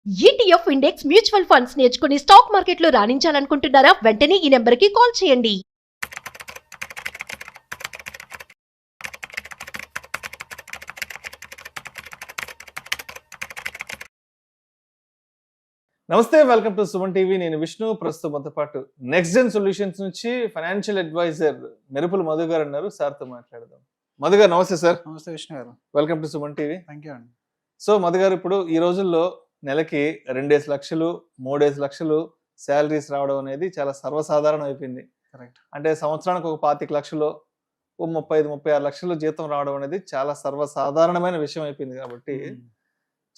ETF index mutual funds నేర్చుకుని stock మార్కెట్లో రాణించాలనుకుంటున్నారా? వెంటనే ఈ నెంబర్కి కాల్ చేయండి. నమస్తే, వెల్కమ్ టు సుమన్ టీవీ. నేను విష్ణు. ప్రస్తుతం మనతో పాటు నెక్స్ట్ జెన్ సొల్యూషన్స్ నుంచి ఫైనాన్షియల్ అడ్వైజర్ మెరుపుల మధు గారు ఉన్నారు. సార్తో మాట్లాడదాం. మధు గారు నమస్తే సార్. నమస్తే విష్ణు గారు. Welcome to Suman TV. Thank you అండి. సో మధు గారు, ఇప్పుడు ఈ రోజుల్లో నెలకి 2 లక్షలు 3 లక్షలు శాలరీస్ రావడం అనేది చాలా సర్వసాధారణం అయిపోయింది. కరెక్ట్. అంటే సంవత్సరానికి ఒక 25 లక్షలు, 35-36 లక్షలు జీతం రావడం అనేది చాలా సర్వసాధారణమైన విషయం అయిపోయింది. కాబట్టి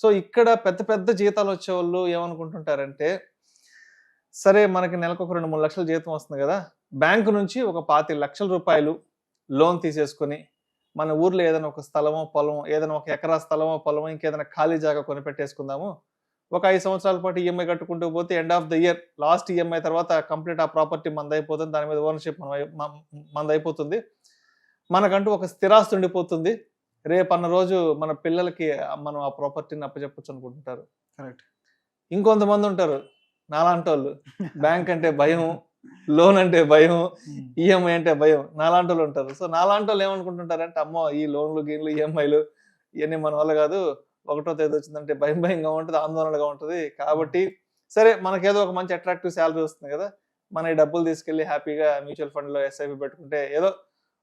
సో ఇక్కడ పెద్ద పెద్ద జీతాలు వచ్చే వాళ్ళు ఏమనుకుంటుంటారంటే, సరే మనకి నెలకు ఒక 2-3 లక్షల జీతం వస్తుంది కదా, బ్యాంకు నుంచి ఒక 25 లక్షల రూపాయలు లోన్ తీసేసుకుని మన ఊర్లో ఏదైనా ఒక స్థలమో పొలమో, ఏదైనా ఒక ఎకరా స్థలమో పొలమో, ఇంకేదైనా ఖాళీ జాగా కొనిపెట్టేసుకుందాము. ఒక 5 సంవత్సరాల పాటు ఈఎంఐ కట్టుకుంటూ పోతే end of the year last EMI తర్వాత కంప్లీట్ ఆ ప్రాపర్టీ మందైపోతుంది, దాని మీద ఓనర్షిప్ మందైపోతుంది, మనకంటూ ఒక స్థిరాస్తి ఉండిపోతుంది. రేపన్న రోజు మన పిల్లలకి మనం ఆ ప్రాపర్టీని అప్పచెప్పచ్చు అనుకుంటుంటారు. కరెక్ట్. ఇంకొంతమంది ఉంటారు నాలాంటి వాళ్ళు, బ్యాంక్ అంటే భయం, లోన్ అంటే భయం, ఈఎంఐ అంటే భయం, నాలాంటి వాళ్ళు ఉంటారు. సో నాలాంటి వాళ్ళు ఏమనుకుంటుంటారంటే, అమ్మో ఈ లోన్లు గీన్లు ఈఎంఐలు ఇవన్నీ మన వల్ల కాదు, 1వ తేదీ వచ్చిందంటే భయంగా ఉంటుంది, ఆందోళనగా ఉంటుంది. కాబట్టి సరే మనకేదో ఒక మంచి అట్రాక్టివ్ శాలరీ వస్తుంది కదా, మన ఈ డబ్బులు తీసుకెళ్లి హ్యాపీగా మ్యూచువల్ ఫండ్లో ఎస్ఐపి పెట్టుకుంటే ఏదో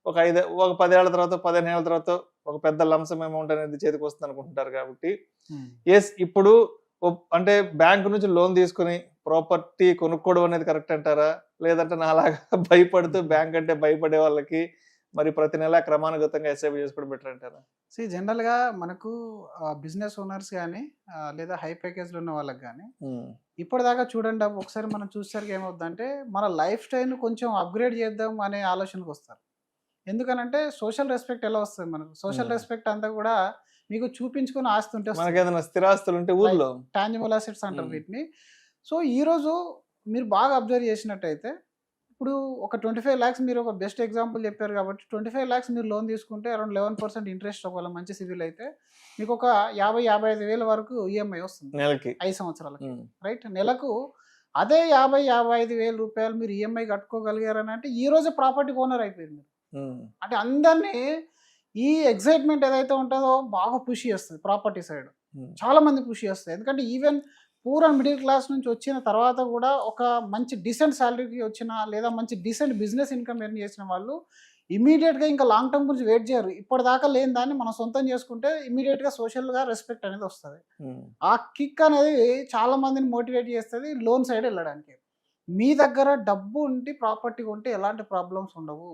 ఒక 10 ఏళ్ల తర్వాత 15 ఏళ్ల తర్వాత ఒక పెద్ద లంసమ్ అమౌంట్ అనేది చేతికి వస్తుంది అనుకుంటుంటారు. కాబట్టి ఎస్, ఇప్పుడు అంటే బ్యాంకు నుంచి లోన్ తీసుకుని ప్రాపర్టీ కొనుక్కోవడం అనేది కరెక్ట్ అంటారా, లేదంటే నాలాగా భయపడుతూ బ్యాంక్ అంటే భయపడే వాళ్ళకి మరి ప్రతి నెల క్రమానుగతంగా ఎస్ఐపి చేసుకోవడం బెటర్ అంటారా? జనరల్గా మనకు బిజినెస్ ఓనర్స్ కానీ లేదా హై ప్యాకేజ్లో ఉన్న వాళ్ళకి కానీ ఇప్పటిదాకా చూడండి, ఒకసారి మనం చూసేసరికి ఏమవుతుందంటే, మన లైఫ్ స్టైల్ను కొంచెం అప్గ్రేడ్ చేద్దాం అనే ఆలోచనకు వస్తారు. ఎందుకనంటే సోషల్ రెస్పెక్ట్ ఎలా వస్తుంది మనకు? సోషల్ రెస్పెక్ట్ అంతా కూడా మీకు చూపించుకుని ఆస్తి ఉంటే, మనకి ఏదైనా స్థిరాస్తులు ఉంటే ఊర్లో టాంజిబుల్ అసెట్స్ అంటారు వీటిని. సో ఈరోజు మీరు బాగా అబ్జర్వ్ చేసినట్టయితే, ఇప్పుడు ఒక 25 lakhs, మీరు ఒక బెస్ట్ ఎగ్జాంపుల్ చెప్పారు కాబట్టి 25 lakhs మీరు లోన్ తీసుకుంటే అరౌండ్ 11% ఇంట్రెస్ట్, ఒకవేళ మంచి సివిల్ అయితే మీకు ఒక 50-55 వేల వరకు ఈఎంఐ వస్తుంది నెలకి 5 సంవత్సరాలకి. రైట్. నెలకు అదే 50-55 వేల రూపాయలు మీరు ఈఎంఐ కట్టుకోగలిగారని అంటే ఈ రోజు ప్రాపర్టీ ఓనర్ అయిపోయింది మీరు. అంటే అందరినీ ఈ ఎక్సైట్మెంట్ ఏదైతే ఉంటుందో బాగా పుష్ చేస్తుంది ప్రాపర్టీ సైడ్, చాలా మంది పుష్ చేస్తుంది. ఎందుకంటే even poor and middle class నుంచి వచ్చిన తర్వాత కూడా ఒక మంచి డీసెంట్ శాలరీకి వచ్చిన లేదా మంచి డీసెంట్ బిజినెస్ ఇన్కమ్ ఎర్న్ చేసిన వాళ్ళు ఇమీడియట్గా ఇంకా లాంగ్ టర్మ్ గురించి వెయిట్ చేయరు. ఇప్పటిదాకా లేని దాన్ని మనం సొంతం చేసుకుంటే ఇమీడియట్గా సోషల్గా రెస్పెక్ట్ అనేది వస్తుంది. ఆ కిక్ అనేది చాలా మందిని మోటివేట్ చేస్తుంది లోన్ సైడ్ వెళ్ళడానికి. మీ దగ్గర డబ్బు ఉంటే ప్రాపర్టీ ఉంటే ఎలాంటి ప్రాబ్లమ్స్ ఉండవు.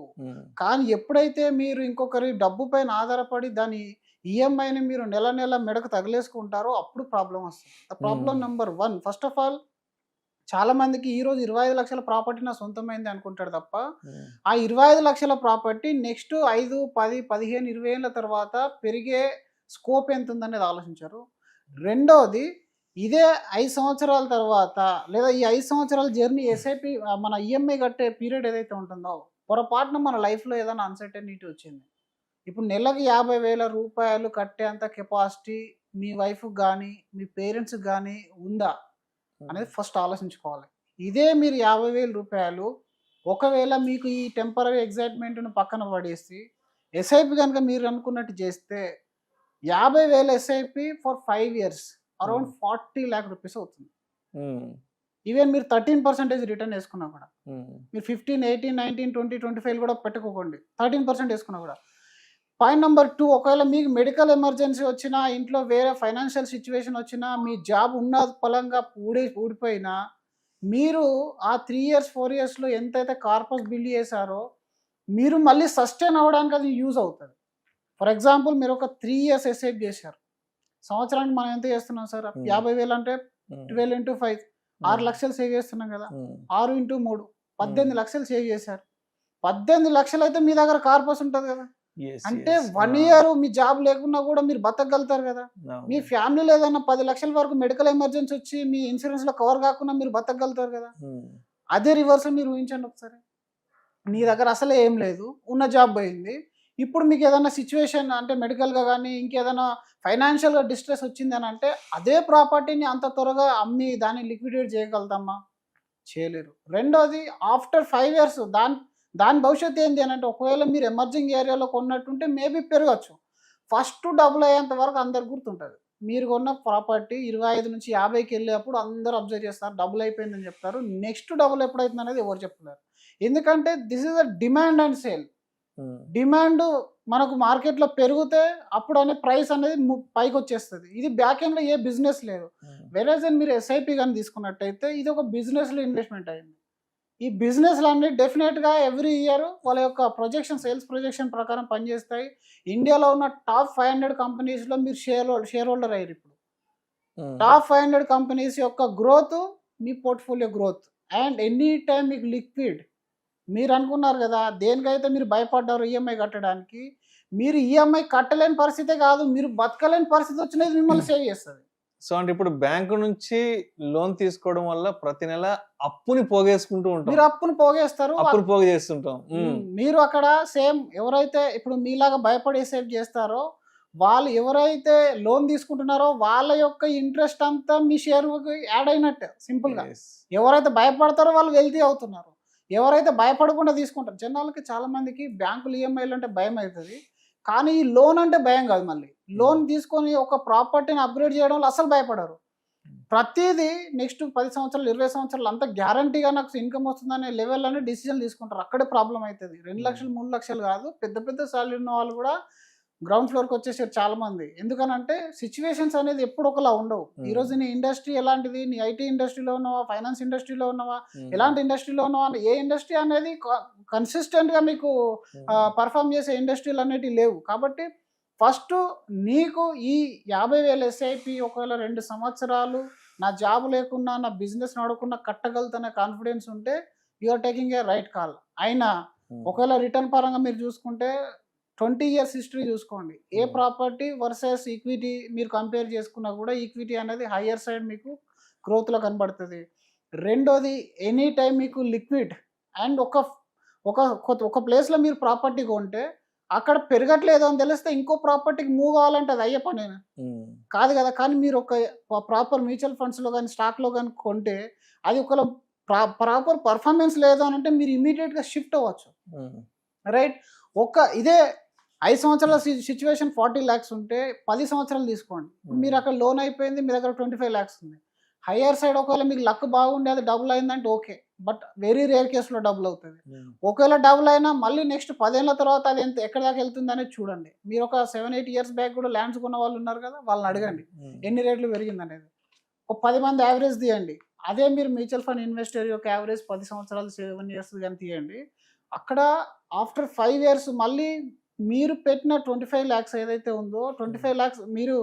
కానీ ఎప్పుడైతే మీరు ఇంకొకరి డబ్బు పైన ఆధారపడి దాని ఈఎంఐని మీరు నెల నెల మెడకు తగిలేసుకుంటారో అప్పుడు ప్రాబ్లం వస్తుంది. Problem number 1, first of all చాలా మందికి ఈరోజు 25 లక్షల ప్రాపర్టీ నా సొంతమైంది అనుకుంటాడు తప్ప, ఆ 25 లక్షల ప్రాపర్టీ నెక్స్ట్ 5, 10, 15, 20 ఏళ్ళ తర్వాత పెరిగే స్కోప్ ఎంత ఉందనేది ఆలోచించారు. రెండోది, ఇదే 5 సంవత్సరాల తర్వాత లేదా ఈ 5 సంవత్సరాల జర్నీ ఎస్ఐపి మన ఈఎంఐ కట్టే పీరియడ్ ఏదైతే ఉంటుందో, పొరపాటున మన లైఫ్లో ఏదైనా అన్సర్టెనిటీ వచ్చింది, ఇప్పుడు నెలకి 50,000 రూపాయలు కట్టేంత కెపాసిటీ మీ వైఫ్కి కానీ మీ పేరెంట్స్కి కానీ ఉందా అనేది ఫస్ట్ ఆలోచించుకోవాలి. ఇదే మీరు 50,000 రూపాయలు ఒకవేళ మీకు ఈ టెంపరీ ఎగ్జైట్మెంట్ను పక్కన పడేసి ఎస్ఐపి కనుక మీరు అనుకున్నట్టు చేస్తే 50,000 SIP for 5 years around 40 lakh rupees అవుతుంది. ఈవెన్ మీరు 13% రిటర్న్ వేసుకున్నా కూడా, మీరు 15, 18, 19, 20, 25 కూడా పెట్టుకోకండి, 13% వేసుకున్నా కూడా. పాయింట్ నెంబర్ 2, ఒకవేళ మీకు మెడికల్ ఎమర్జెన్సీ వచ్చినా, ఇంట్లో వేరే ఫైనాన్షియల్ సిచ్యువేషన్ వచ్చినా, మీ జాబ్ ఉన్న పలంగా ఊడిపోయినా, మీరు ఆ 3 years 4 yearsలో ఎంతైతే కార్పస్ బిల్డ్ చేశారో మీరు మళ్ళీ సస్టైన్ అవ్వడానికి అది యూజ్ అవుతుంది. ఫర్ ఎగ్జాంపుల్, మీరు ఒక 3 years ఎస్ఐపి చేశారు, సంవత్సరానికి మనం ఎంత చేస్తున్నాం సార్? 50,000 అంటే 12 into 5 6 లక్షలు సేవ్ చేస్తున్నాం కదా. 6 into 3 18 లక్షలు సేవ్ చేశారు. 18 లక్షలు అయితే మీ దగ్గర కార్పస్ ఉంటుంది కదా. అంటే 1 year మీ జాబ్ లేకున్నా కూడా మీరు బతకగలుగుతారు కదా. మీ ఫ్యామిలీలో ఏదైనా 10 లక్షల వరకు మెడికల్ ఎమర్జెన్సీ వచ్చి మీ ఇన్సూరెన్స్ లో కవర్ కాకుండా మీరు బతకగలుగుతారు కదా. అదే రివర్స్ మీరు ఊహించండి ఒకసారి, నీ దగ్గర అసలే ఏం లేదు, ఉన్న జాబ్ పోయింది, ఇప్పుడు మీకు ఏదైనా సిచ్యువేషన్ అంటే మెడికల్గా కానీ ఇంకేదైనా ఫైనాన్షియల్గా డిస్ట్రెస్ వచ్చింది అని అంటే అదే ప్రాపర్టీని అంత త్వరగా అమ్మి దాన్ని లిక్విడేట్ చేయగలుగుతామా? చేయలేరు. రెండోది ఆఫ్టర్ 5 years దాని భవిష్యత్తు ఏంటి అని అంటే ఒకవేళ మీరు ఎమర్జింగ్ ఏరియాలో కొన్నట్టుంటే మేబీ పెరగచ్చు. ఫస్ట్ డబుల్ అయ్యేంత వరకు అందరికి గుర్తుంటుంది. మీరు కొన్న ప్రాపర్టీ 25 నుంచి 50కి వెళ్ళేటప్పుడు అందరూ అబ్జర్వ్ చేస్తారు, డబుల్ అయిపోయిందని చెప్తారు. నెక్స్ట్ డబుల్ ఎప్పుడైతుంది అనేది ఎవరు చెప్తున్నారు? ఎందుకంటే this is a demand and sale. Demand మనకు మార్కెట్లో పెరిగితే అప్పుడు అనే ప్రైస్ అనేది పైకి వచ్చేస్తుంది. ఇది బ్యాక్ ఎండ్లో ఏ బిజినెస్ లేదు. వెరేజ్ మీరు ఎస్ఐపి కానీ తీసుకున్నట్టయితే ఇది ఒక బిజినెస్లో ఇన్వెస్ట్మెంట్ అయింది. ఈ బిజినెస్లు అన్నీ డెఫినెట్గా ఎవ్రీ ఇయర్ వాళ్ళ యొక్క సేల్స్ ప్రొజెక్షన్ ప్రకారం పనిచేస్తాయి. ఇండియాలో ఉన్న టాప్ 500 కంపెనీస్లో మీరు షేర్ హోల్డర్ అయ్యారు. ఇప్పుడు టాప్ 500 కంపెనీస్ యొక్క growth me portfolio growth and any time మీకు లిక్విడ్. మీరు అనుకున్నారు కదా దేనికైతే మీరు భయపడ్డారు ఈఎంఐ కట్టడానికి, మీరు ఈఎంఐ కట్టలేని పరిస్థితే కాదు, మీరు బతకలేని పరిస్థితి వచ్చినది మిమ్మల్ని సేవ్ చేస్తుంది. సో అంటే ఇప్పుడు బ్యాంకు నుంచి లోన్ తీసుకోవడం వల్ల ప్రతి నెల అప్పుని పోగేసుకుంటూ ఉంటాం. మీరు అప్పుని పోగేస్తారు, అప్పుని పోగు చేస్తుంటాం. మీరు అక్కడ సేమ్ ఎవరైతే ఇప్పుడు మీలాగా భయపడి సేవ్ చేస్తారో వాళ్ళు ఎవరైతే లోన్ తీసుకుంటున్నారో వాళ్ళ యొక్క ఇంట్రెస్ట్ అంతా మీ షేర్ యాడ్ అయినట్టే సింపుల్ గా. ఎవరైతే భయపడతారో వాళ్ళు వెల్తీ అవుతున్నారు. ఎవరైతే భయపడకుండా తీసుకుంటారు, జనాలకి చాలా మందికి బ్యాంకులు ఈఎంఐలు అంటే భయం అవుతుంది, కానీ ఈ లోన్ అంటే భయం కాదు. మళ్ళీ లోన్ తీసుకొని ఒక ప్రాపర్టీని అప్గ్రేడ్ చేయడంలో అసలు భయపడరు. ప్రతిదీ నెక్స్ట్ 10 సంవత్సరాలు 20 సంవత్సరాలు అంతా గ్యారంటీగా నాకు ఇన్కమ్ వస్తుందనే లెవెల్లోనే డిసిజన్ తీసుకుంటారు. అక్కడే ప్రాబ్లం అవుతుంది. 2 లక్షలు 3 లక్షలు కాదు, పెద్ద పెద్ద సాలరీ ఉన్న వాళ్ళు కూడా గ్రౌండ్ ఫ్లోర్కి వచ్చేసారు చాలా మంది. ఎందుకనంటే సిచ్యువేషన్స్ అనేది ఎప్పుడు ఒకలా ఉండవు. ఈరోజు నీ ఇండస్ట్రీ ఎలాంటిది, నీ ఐటీ ఇండస్ట్రీలో ఉన్నావా, ఫైనాన్స్ ఇండస్ట్రీలో ఉన్నావా, ఎలాంటి ఇండస్ట్రీలో ఉన్నావా, ఏ ఇండస్ట్రీ అనేది కన్సిస్టెంట్గా మీకు పర్ఫామ్ చేసే ఇండస్ట్రీలు అనేటివి లేవు. కాబట్టి ఫస్ట్ నీకు ఈ 50,000 ఎస్ఐపి ఒకవేళ 2 సంవత్సరాలు నా జాబ్ లేకున్నా నా బిజినెస్ నడకుండా కట్టగలుగుతున్న కాన్ఫిడెన్స్ ఉంటే you are taking a right call. అయినా ఒకవేళ రిటర్న్ పరంగా మీరు చూసుకుంటే 20 years హిస్టరీ చూసుకోండి. ఏ ప్రాపర్టీ వర్సెస్ ఈక్విటీ మీరు కంపేర్ చేసుకున్నా కూడా ఈక్విటీ అనేది హయ్యర్ సైడ్ మీకు గ్రోత్లో కనబడుతుంది. రెండోది ఎనీ టైం మీకు లిక్విడ్ అండ్ ఒక ప్లేస్లో మీరు ప్రాపర్టీ కొంటే అక్కడ పెరగట్లేదు అని తెలిస్తే ఇంకో ప్రాపర్టీకి మూవ్ కావాలంటే అది అయ్యే పని కాదు కదా. కానీ మీరు ఒక ప్రాపర్ మ్యూచువల్ ఫండ్స్లో కానీ స్టాక్లో కానీ కొంటే అది ఒక ప్రాపర్ పర్ఫార్మెన్స్ లేదు అని అంటే మీరు ఇమీడియట్గా షిఫ్ట్ అవ్వచ్చు. రైట్. ఇదే 5 సంవత్సరాల సిచ్యువేషన్ 40 lakhs ఉంటే 10 సంవత్సరాలు తీసుకోండి. మీరు అక్కడ లోన్ అయిపోయింది, మీ దగ్గర 25 lakhs ఉంది. హయ్యర్ సైడ్ ఒకవేళ మీకు లక్ బాగుండి అది డబుల్ అయిందంటే ఓకే, బట్ వెరీ రేర్ కేసులో డబుల్ అవుతుంది. ఒకవేళ డబుల్ అయినా మళ్ళీ నెక్స్ట్ 10 ఏళ్ళ తర్వాత అది ఎక్కడి దాకా వెళ్తుంది అనేది చూడండి. మీరు ఒక 7-8 years బ్యాక్ కూడా ల్యాండ్స్ కొన్న వాళ్ళు ఉన్నారు కదా, వాళ్ళని అడగండి ఎన్ని రేట్లు పెరిగింది అనేది. ఒక 10 మంది యావరేజ్ తీయండి. అదే మీరు మ్యూచువల్ ఫండ్ ఇన్వెస్టర్ యొక్క యావరేజ్ 10 సంవత్సరాలు 7 years కానీ తీయండి. అక్కడ ఆఫ్టర్ 5 years మళ్ళీ మీరు పెట్టిన 25 lakhs ఏదైతే ఉందో 25 lakhs మీరు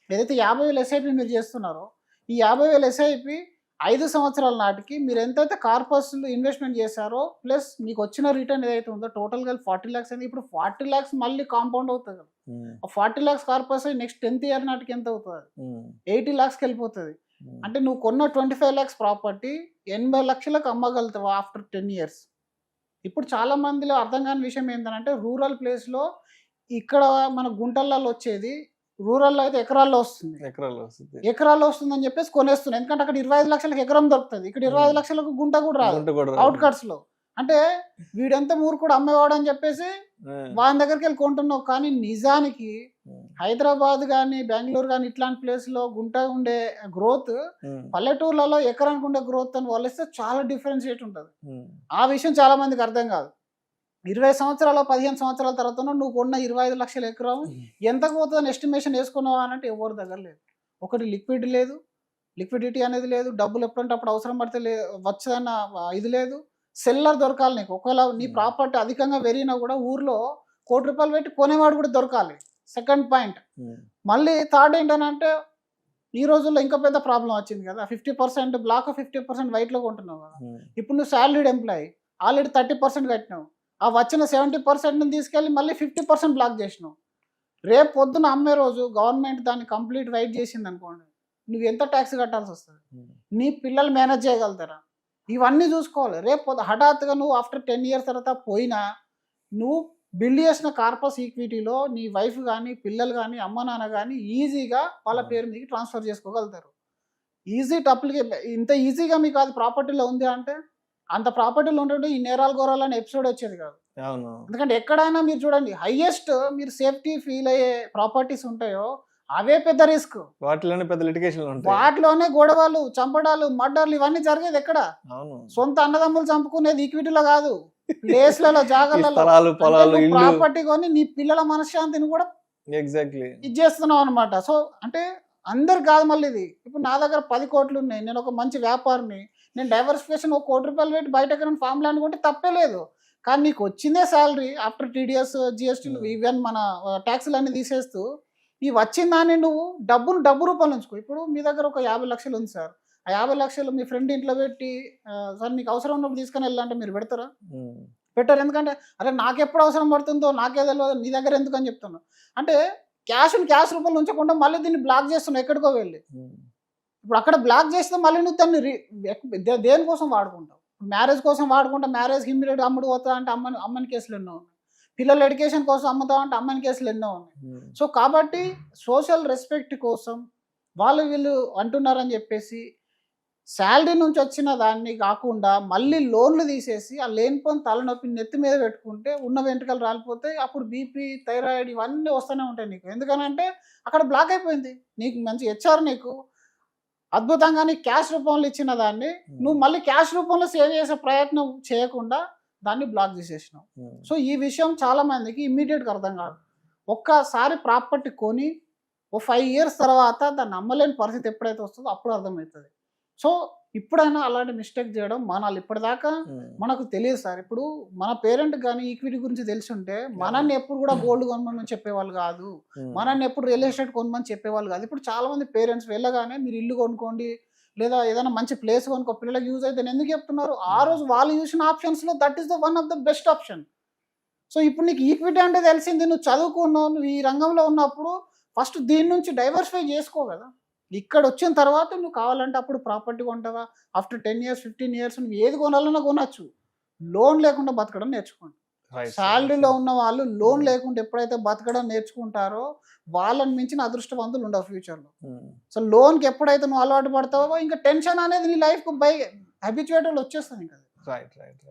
ఏదైతే 50,000 ఎస్ఐపి మీరు చేస్తున్నారో ఈ 50,000 ఎస్ఐపి 5 సంవత్సరాల నాటికి మీరు ఎంతైతే కార్పస్లో ఇన్వెస్ట్మెంట్ చేశారో ప్లస్ మీకు వచ్చిన రిటర్న్ ఏదైతే ఉందో టోటల్గా 40 lakhs అయింది. ఇప్పుడు 40 lakhs మళ్ళీ కాంపౌండ్ అవుతుంది కదా. 40 lakhs corpus next 10th year నాటికి ఎంత అవుతుంది? 80 lakhsకి వెళ్ళిపోతుంది. అంటే నువ్వు కొన్న 25 lakhs ప్రాపర్టీ 80 లక్షలకు అమ్మగలుగుతావు ఆఫ్టర్ 10 years. ఇప్పుడు చాలా మందిలో అర్థం కాని విషయం ఏంటంటే రూరల్ ప్లేస్లో ఇక్కడ మన గుంటలలో వచ్చేది రూరల్లో అయితే ఎకరాల్లో వస్తుంది, ఎకరాల్లో వస్తుందని చెప్పేసి కొనేస్తుంది. ఎందుకంటే అక్కడ 25 లక్షలకు ఎకరం దొరుకుతుంది, ఇక్కడ 25 లక్షలకు గుంట కూడా రాదు అవుట్ కట్స్ లో. అంటే వీడంతా మూర్ఖుడు అమ్మేవాడు అని చెప్పేసి వాని దగ్గరికి వెళ్ళి కొంటున్నావు. కానీ నిజానికి హైదరాబాద్ కానీ బెంగళూరు కానీ ఇట్లాంటి ప్లేస్ లో గుంట ఉండే గ్రోత్ పల్లెటూర్లలో ఎకరానికి ఉండే గ్రోత్ అని వలిస్తే చాలా డిఫరెన్షియేట్ ఉంటుంది. ఆ విషయం చాలా మందికి అర్థం కాదు. 20 సంవత్సరాలు 15 సంవత్సరాల తర్వాత నువ్వు కొన్న 25 లక్షల ఎకరం ఎంతకు పోతుందని ఎస్టిమేషన్ వేసుకున్నావా అంటే ఎవరి దగ్గర లేదు. ఒకటి లిక్విడ్ లేదు, లిక్విడిటీ అనేది లేదు, డబ్బులు ఎప్పుడంటే అప్పుడు అవసరం పడితే వచ్చదన్న ఇది లేదు, సెల్లర్ దొరకాలి నీకు. ఒకవేళ నీ ప్రాపర్టీ అధికంగా పెరిగినా కూడా ఊర్లో ₹1,00,00,000 పెట్టి కొనేవాడు కూడా దొరకాలి. Second point. మళ్ళీ థర్డ్ ఏంటంటే ఈ రోజుల్లో ఇంకా పెద్ద ప్రాబ్లం వచ్చింది కదా, 50% బ్లాక్ 50% వైట్లో కొంటున్నావు కదా. ఇప్పుడు నువ్వు శాలరీడ్ ఎంప్లాయీ ఆల్రెడీ 30% కట్టినావు, ఆ వచ్చిన 70% తీసుకెళ్ళి మళ్ళీ 50% బ్లాక్ చేసినావు. రేపు పొద్దున అమ్మే రోజు గవర్నమెంట్ దాన్ని కంప్లీట్ వైట్ చేసింది అనుకోండి, నువ్వు ఎంత ట్యాక్స్ కట్టాల్సి వస్తుంది? నీ పిల్లలు మేనేజ్ చేయగలుగుతారా? ఇవన్నీ చూసుకోవాలి. రేపు హఠాత్తుగా నువ్వు ఆఫ్టర్ 10 years తర్వాత పోయినా నువ్వు బిల్డ్ చేసిన కార్పస్ ఈక్విటీలో నీ వైఫ్ కానీ పిల్లలు కానీ అమ్మ నాన్న కానీ ఈజీగా వాళ్ళ పేరు మీకు ట్రాన్స్ఫర్ చేసుకోగలుగుతారు. ఈజీ టప్పులకి ఇంత ఈజీగా మీకు అది ప్రాపర్టీలో ఉంది అంటే అంత ప్రాపర్టీలో ఉంటే ఈ నేరాలు గోరాలు అనే ఎపిసోడ్ వచ్చేది కాదు. అవును. ఎందుకంటే ఎక్కడైనా మీరు చూడండి హైయెస్ట్ మీరు సేఫ్టీ ఫీల్ అయ్యే ప్రాపర్టీస్ ఉంటాయో అవే పెద్ద రిస్క్. వాటిలోనే పెద్ద లిటిగేషన్లు ఉంటాయి. వాటిలోనే గొడవలు, చంపడాలు, మర్డర్లు ఇవన్నీ జరిగేది ఎక్కడ? అవును. సొంత అన్నదమ్ములు చంపుకునేది ఈక్విటీలో కాదు, ప్లేస్లలో, జాగాలలో, స్థలాలు, పొలాలు, ఇల్లు. ప్రాపర్టీ కొని నీ పిల్లల మనశ్శాంతిని కూడా ఎగ్జాక్ట్లీ ఇది చేస్తున్నావు అనమాట. సో అంటే అందరు కాదు మళ్ళీ ఇది. ఇప్పుడు నా దగ్గర 10 కోట్లు ఉన్నాయి, నేను ఒక మంచి వ్యాపారిని, నేను డైవర్సిఫికేషన్ ఒక ₹1 కోటి పెట్టి బయట ఎక్కడ ఫామ్ ల్యాండ్ కొంటే తప్పే లేదు. కానీ నీకు వచ్చిందే శాలరీ ఆఫ్టర్ టీడీఎస్, జిఎస్టీలు, ఈవెన్ మన ట్యాక్స్లు అన్ని తీసేస్తూ ఈ వచ్చిన దాన్ని నువ్వు డబ్బు రూపంలో ఉంచుకో. ఇప్పుడు మీ దగ్గర ఒక 50 లక్షలు ఉంది సార్, ఆ 50 లక్షలు మీ ఫ్రెండ్ ఇంట్లో పెట్టి సార్ మీకు అవసరం ఉన్నప్పుడు తీసుకొని వెళ్ళాలంటే మీరు పెడతారా? పెట్టారు. ఎందుకంటే అరే నాకెప్పుడు అవసరం పడుతుందో నాకే తెలియదు, నీ దగ్గర ఎందుకు అని చెప్తున్నాను. అంటే క్యాష్ రూపంలో ఉంచకుండా మళ్ళీ దీన్ని బ్లాక్ చేస్తున్నావు ఎక్కడికో వెళ్ళి. ఇప్పుడు అక్కడ బ్లాక్ చేస్తే మళ్ళీ నువ్వు దాన్ని దేనికోసం వాడుకుంటావు? మ్యారేజ్ కోసం వాడుకుంటా, మ్యారేజ్కి ఇమ్మీడియట్ అమ్ముడు పోతా అంటే అమ్మని కేసులు ఎన్నో ఉన్నాయి, పిల్లల ఎడ్యుకేషన్ కోసం అమ్ముతావు అంటే అమ్మని కేసులు ఎన్నో ఉన్నాయి. సో కాబట్టి సోషల్ రెస్పెక్ట్ కోసం వీళ్ళు అంటున్నారని చెప్పేసి శాలరీ నుంచి వచ్చిన దాన్ని కాకుండా మళ్ళీ లోన్లు తీసేసి ఆ లేనిపోని తలనొప్పి నెత్తి మీద పెట్టుకుంటే ఉన్న వెంట్రుకలు రాలిపోతాయి. అప్పుడు బీపీ, థైరాయిడ్ ఇవన్నీ వస్తూనే ఉంటాయి నీకు. ఎందుకనంటే అక్కడ బ్లాక్ అయిపోయింది. నీకు మంచి హెచ్ఆర్ నీకు అద్భుతంగా నీకు క్యాష్ రూపంలో ఇచ్చిన దాన్ని నువ్వు మళ్ళీ క్యాష్ రూపంలో సేవ్ చేసే ప్రయత్నం చేయకుండా దాన్ని బ్లాక్ చేసేసినావు. సో ఈ విషయం చాలా మందికి ఇమ్మీడియట్గా అర్థం కాదు. ఒక్కసారి ప్రాపర్టీ కొని ఓ 5 years తర్వాత దాన్ని అమ్మలేని పరిస్థితి ఎప్పుడైతే వస్తుందో అప్పుడు అర్థమవుతుంది. సో ఇప్పుడైనా అలాంటి మిస్టేక్ చేయడం మానాలి. ఇప్పటిదాకా మనకు తెలియదు సార్. ఇప్పుడు మన పేరెంట్ కానీ ఈక్విటీ గురించి తెలిసి ఉంటే మనల్ని ఎప్పుడు కూడా గోల్డ్ కొనమని చెప్పేవాళ్ళు కాదు, మనల్ని ఎప్పుడు రియల్ ఎస్టేట్ కొనమని చెప్పేవాళ్ళు కాదు. ఇప్పుడు చాలా మంది పేరెంట్స్ వెళ్ళగానే మీరు ఇల్లు కొనుక్కోండి లేదా ఏదైనా మంచి ప్లేస్ కొనుక్కో, పిల్లలకు యూజ్ అయితే ఎందుకు చెప్తున్నారు? ఆ రోజు వాళ్ళు చూసిన ఆప్షన్స్లో that is the one of the best option. So ఇప్పుడు నీకు ఈక్విటీ అంటే తెలిసింది, నువ్వు చదువుకున్నావు, నువ్వు ఈ రంగంలో ఉన్నప్పుడు ఫస్ట్ దీని నుంచి డైవర్సిఫై చేసుకో కదా. ఇక్కడ వచ్చిన తర్వాత నువ్వు కావాలంటే అప్పుడు ప్రాపర్టీ కొంటావా, ఆఫ్టర్ 10 years 15 years నువ్వు ఏది కొనాలన్నా కొనచ్చు. లోన్ లేకుండా బతకడం నేర్చుకోండి. శాలరీలో ఉన్న వాళ్ళు లోన్ లేకుండా ఎప్పుడైతే బతకడం నేర్చుకుంటారో వాళ్ళని మించిన అదృష్టవంతులు ఉండవు ఫ్యూచర్లో. సో లోన్కి ఎప్పుడైతే నువ్వు అలవాటు పడతావో ఇంకా టెన్షన్ అనేది నీ లైఫ్కి హ్యాబిచువేటెడ్ వచ్చేస్తుంది ఇంకా.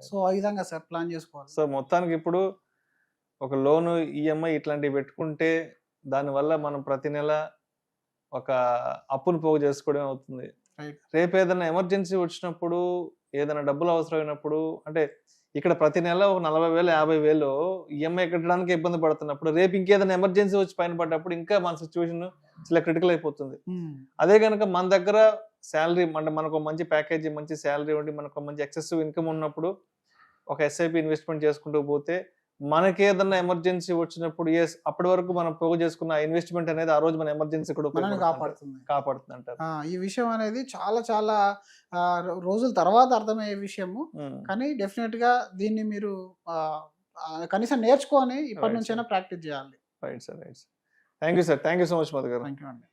సో ఆ విధంగా సార్ ప్లాన్ చేసుకోవాలి. సో మొత్తానికి ఇప్పుడు ఒక లోను, ఈఎంఐ ఇట్లాంటివి పెట్టుకుంటే దానివల్ల మనం ప్రతి నెల ఒక అప్పును పోగు చేసుకోవడం అవుతుంది. రేపు ఏదైనా ఎమర్జెన్సీ వచ్చినప్పుడు, ఏదైనా డబ్బులు అవసరమైనప్పుడు, అంటే ఇక్కడ ప్రతి నెల ఒక 40,000 50,000 ఈఎంఐ కట్టడానికి ఇబ్బంది పడుతున్నప్పుడు రేపు ఇంకేదైనా ఎమర్జెన్సీ వచ్చి పైన పడ్డప్పుడు ఇంకా మన సిచ్యువేషన్ చాలా క్రిటికల్ అయిపోతుంది. అదే కనుక మన దగ్గర శాలరీ అంటే మనకు మంచి ప్యాకేజీ, మంచి శాలరీ ఉండి మనకు మంచి ఎక్సెసివ్ ఇన్కమ్ ఉన్నప్పుడు ఒక ఎస్ఐపి ఇన్వెస్ట్మెంట్ చేసుకుంటూ పోతే మనకి ఏదన్నా ఎమర్జెన్సీ వచ్చినప్పుడు అప్పటి వరకు మనం పోగు చేసుకున్న ఇన్వెస్ట్మెంట్ అనేది ఆ రోజు మన ఎమర్జెన్సీ కూడా కాపాడుతుంది అంటారు. ఈ విషయం అనేది చాలా చాలా రోజుల తర్వాత అర్థమయ్యే విషయము. కానీ డెఫినెట్ గా దీన్ని మీరు కనీసం నేర్చుకొని ఇప్పటి నుంచైనా ప్రాక్టీస్ చేయాలి. Right sir. Thank you sir. Thank you so much Madhu garu. Thank you అండి.